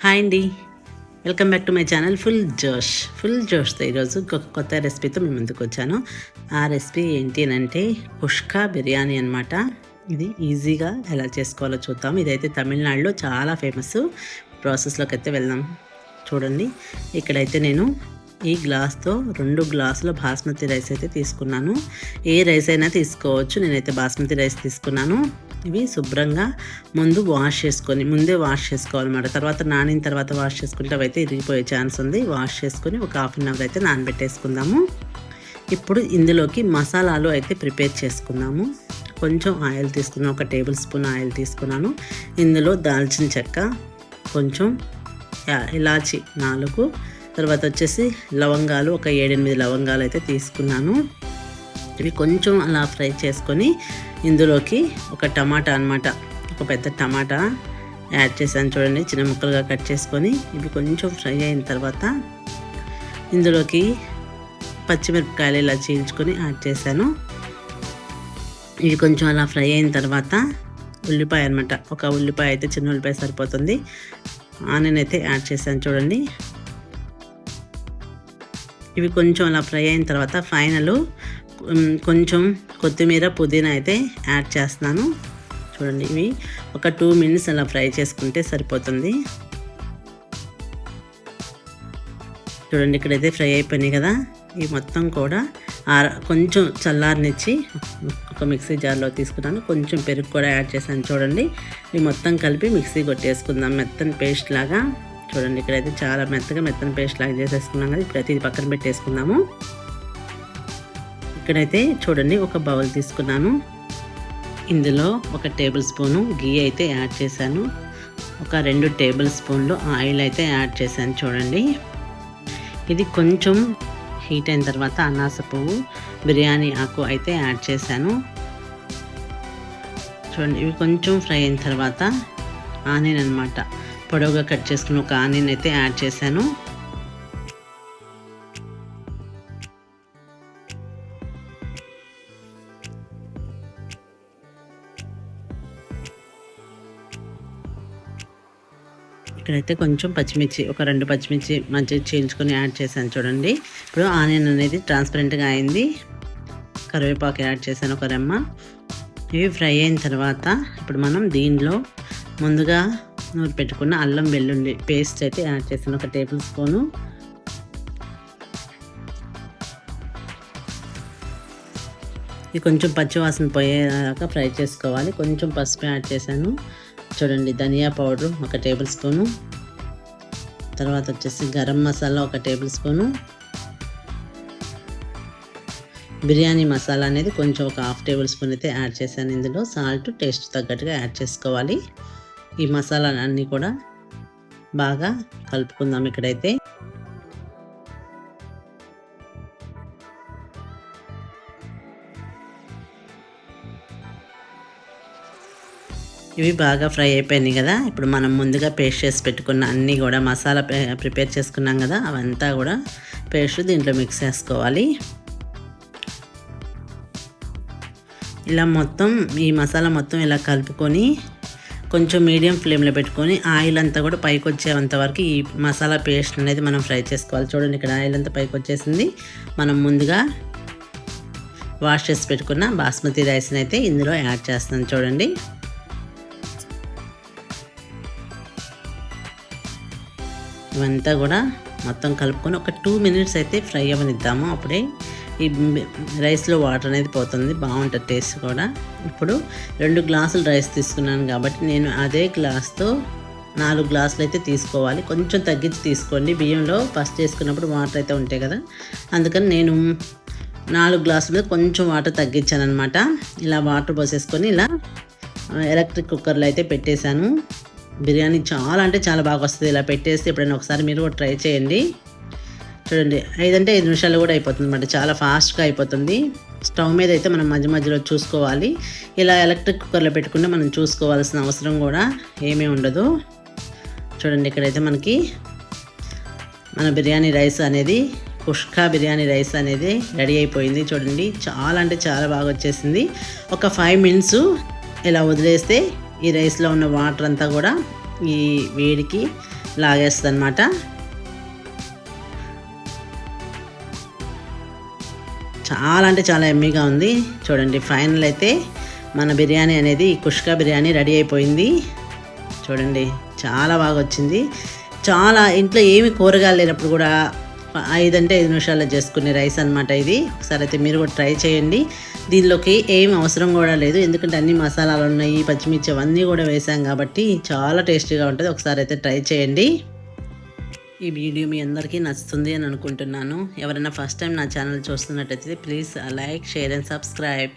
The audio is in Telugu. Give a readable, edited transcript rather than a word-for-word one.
హాయ్ అండి, welcome back to my channel full జోష్తో ఈరోజు కొత్త రెసిపీతో మీ ముందుకు వచ్చాను. ఆ రెసిపీ ఏంటి అని అంటే కుష్కా బిర్యానీ అనమాట. ఇది ఈజీగా ఎలా చేసుకోవాలో చూద్దాం. ఇదైతే తమిళనాడులో చాలా ఫేమస్. ప్రాసెస్లోకి అయితే వెళ్దాం. చూడండి, ఇక్కడైతే నేను ఈ గ్లాస్తో 2 గ్లాసుల బాస్మతి రైస్ అయితే తీసుకున్నాను. ఏ రైస్ అయినా తీసుకోవచ్చు, నేనైతే బాస్మతి రైస్ తీసుకున్నాను. ఇవి శుభ్రంగా ముందే వాష్ చేసుకోవాలన్నమాట. తర్వాత నానిన తర్వాత వాష్ చేసుకుంటే అవైతే ఇరిగిపోయే ఛాన్స్ ఉంది. వాష్ చేసుకొని ఒక హాఫ్ అన్ అవర్ అయితే నానబెట్టేసుకుందాము. ఇప్పుడు ఇందులోకి మసాలాలు అయితే ప్రిపేర్ చేసుకుందాము. కొంచెం ఆయిల్ తీసుకున్నాను, 1 టేబుల్ స్పూన్ ఆయిల్ తీసుకున్నాను. ఇందులో దాల్చిన చెక్క, కొంచెం ఇలాచి 4, తర్వాత వచ్చేసి లవంగాలు ఒక 7-8 లవంగాలు అయితే తీసుకున్నాను. ఇవి కొంచెం అలా ఫ్రై చేసుకొని ఇందులోకి ఒక టమాటా అనమాట, ఒక పెద్ద టమాటా యాడ్ చేశాను. చూడండి, చిన్న ముక్కలుగా కట్ చేసుకొని ఇవి కొంచెం ఫ్రై అయిన తర్వాత ఇందులోకి పచ్చిమిరపకాయలు ఇలా చీల్చుకొని యాడ్ చేశాను. ఇవి కొంచెం అలా ఫ్రై అయిన తర్వాత ఉల్లిపాయ అనమాట, ఒక ఉల్లిపాయ అయితే చిన్న ఉల్లిపాయ సరిపోతుంది. ఆనియన్ అయితే యాడ్ చేశాను. చూడండి, ఇవి కొంచెం అలా ఫ్రై అయిన తర్వాత ఫైనల్ కొంచెం కొత్తిమీర, పుదీనా అయితే యాడ్ చేస్తున్నాను. చూడండి, ఇవి ఒక 2 మినిట్స్ అలా ఫ్రై చేసుకుంటే సరిపోతుంది. చూడండి, ఇక్కడైతే ఫ్రై అయిపోయినాయి కదా. ఇవి మొత్తం కూడా కొంచెం చల్లారనిచ్చి ఒక మిక్సీ జార్లో తీసుకున్నాను. కొంచెం పెరుగు కూడా యాడ్ చేశాను. చూడండి, ఇవి మొత్తం కలిపి మిక్సీ కొట్టేసుకుందాం మెత్తని పేస్ట్ లాగా. చూడండి, ఇక్కడైతే చాలా మెత్తని పేస్ట్ లాగా చేసేసుకున్నాం కదా. ఇప్పుడైతే ఇది పక్కన పెట్టేసుకుందాము. ఇక్కడైతే చూడండి, ఒక బౌల్ తీసుకున్నాను. ఇందులో 1 టేబుల్ స్పూను గీ అయితే యాడ్ చేశాను. ఒక 2 టేబుల్ స్పూన్లు ఆయిల్ అయితే యాడ్ చేశాను. చూడండి, ఇది కొంచెం హీట్ అయిన తర్వాత అనాస పువ్వు, బిర్యానీ ఆకు అయితే యాడ్ చేశాను. చూడండి, ఇవి కొంచెం ఫ్రై అయిన తర్వాత ఆనియన్ అనమాట, పొడవుగా కట్ చేసుకుని ఒక ఆనియన్ అయితే యాడ్ చేశాను. ఇక్కడైతే కొంచెం పచ్చిమిర్చి, ఒక 2 పచ్చిమిర్చి మంచిగా చీల్చుకొని యాడ్ చేశాను. చూడండి, ఇప్పుడు ఆనియన్ అనేది ట్రాన్స్పరెంట్గా అయింది. కరివేపాకు యాడ్ చేశాను, ఒక రెమ్మ. ఇవి ఫ్రై అయిన తర్వాత ఇప్పుడు మనం దీనిలో ముందుగా నూరి పెట్టుకున్న అల్లం వెల్లుల్లి పేస్ట్ అయితే యాడ్ చేశాను, 1 టేబుల్ స్పూను. ఇది కొంచెం పచ్చివాసన పోయేదాకా ఫ్రై చేసుకోవాలి. కొంచెం పసుపు యాడ్ చేశాను. చూడండి, ధనియా పౌడర్ 1 టేబుల్ స్పూను. తర్వాత వచ్చేసి గరం మసాలా 1 టేబుల్ స్పూను. బిర్యానీ మసాలా అనేది కొంచెం ఒక 1/2 టేబుల్ స్పూన్ అయితే యాడ్ చేశాను. ఇందులో సాల్ట్ టేస్ట్ తగ్గట్టుగా యాడ్ చేసుకోవాలి. ఈ మసాలాలన్నీ కూడా బాగా కలుపుకుందాం. ఇక్కడైతే ఇవి బాగా ఫ్రై అయిపోయినాయి కదా. ఇప్పుడు మనం ముందుగా పేస్ట్ చేసి పెట్టుకున్న అన్నీ కూడా మసాలా ప్రిపేర్ చేసుకున్నాం కదా, అవంతా కూడా పేస్ట్ దీంట్లో మిక్స్ చేసుకోవాలి. ఇలా మొత్తం ఈ మసాలా మొత్తం ఇలా కలుపుకొని కొంచెం మీడియం ఫ్లేమ్లో పెట్టుకొని ఆయిల్ అంతా కూడా పైకి వచ్చేంత వరకు ఈ మసాలా పేస్ట్ అనేది మనం ఫ్రై చేసుకోవాలి. చూడండి, ఇక్కడ ఆయిల్ అంతా పైకి వచ్చేసింది. మనం ముందుగా వాష్ చేసి పెట్టుకున్న బాస్మతి రైస్ని అయితే ఇందులో యాడ్ చేస్తున్నాను. చూడండి, ఇవంతా కూడా మొత్తం కలుపుకొని ఒక 2 మినిట్స్ అయితే ఫ్రై అవ్వనిద్దాము. అప్పుడే ఈ రైస్లో వాటర్ అనేది పోతుంది, బాగుంటుంది టేస్ట్ కూడా. ఇప్పుడు 2 గ్లాసులు రైస్ తీసుకున్నాను కాబట్టి నేను అదే గ్లాస్తో 4 గ్లాసులు అయితే తీసుకోవాలి. కొంచెం తగ్గించి తీసుకోండి. బియ్యంలో ఫస్ట్ చేసుకున్నప్పుడు వాటర్ అయితే ఉంటాయి కదా, అందుకని నేను 4 గ్లాసులు కొంచెం వాటర్ తగ్గించాను అనమాట. ఇలా వాటర్ పోసేసుకొని ఇలా ఎలక్ట్రిక్ కుక్కర్లో అయితే పెట్టేశాను. బిర్యానీ చాలా అంటే చాలా బాగా వస్తుంది ఇలా పెట్టేస్తే. ఎప్పుడైనా ఒకసారి మీరు కూడా ట్రై చేయండి. చూడండి, 5 నిమిషాలు కూడా అయిపోతుంది అనమాట, చాలా ఫాస్ట్గా అయిపోతుంది. స్టవ్ మీద అయితే మనం మధ్యలో చూసుకోవాలి. ఇలా ఎలక్ట్రిక్ కుక్కర్లో పెట్టుకుంటే మనం చూసుకోవాల్సిన అవసరం కూడా ఏమీ ఉండదు. చూడండి, ఇక్కడైతే మనకి మన బిర్యానీ రైస్ అనేది, కుష్కా బిర్యానీ రైస్ అనేది రెడీ అయిపోయింది. చూడండి, చాలా అంటే చాలా బాగా వచ్చేసింది. ఒక 5 మినిట్స్ ఇలా వదిలేస్తే ఈ రైస్లో ఉన్న వాటర్ అంతా కూడా ఈ వేడికి లాగేస్తుంది అనమాట. చాలా అంటే చాలా ఎమ్మీగా ఉంది. చూడండి, ఫైనల్ అయితే మన బిర్యానీ అనేది కుష్కా బిర్యానీ రెడీ అయిపోయింది. చూడండి, చాలా బాగా వచ్చింది. చాలా ఇంట్లో ఏమి కూరగాయలు లేనప్పుడు కూడా 5 అంటే 5 నిమిషాల్లో చేసుకునే రైస్ అనమాట ఇది. ఒకసారి అయితే మీరు కూడా ట్రై చేయండి. దీనిలోకి ఏం అవసరం కూడా లేదు, ఎందుకంటే అన్ని మసాలాలు ఉన్నాయి, పచ్చిమిర్చి అవన్నీ కూడా వేసాం కాబట్టి చాలా టేస్టీగా ఉంటుంది. ఒకసారి అయితే ట్రై చేయండి. ఈ వీడియో మీ అందరికీ నచ్చుతుంది అని అనుకుంటున్నాను. ఎవరైనా ఫస్ట్ టైం నా ఛానల్ చూస్తున్నట్టయితే please like, share and subscribe.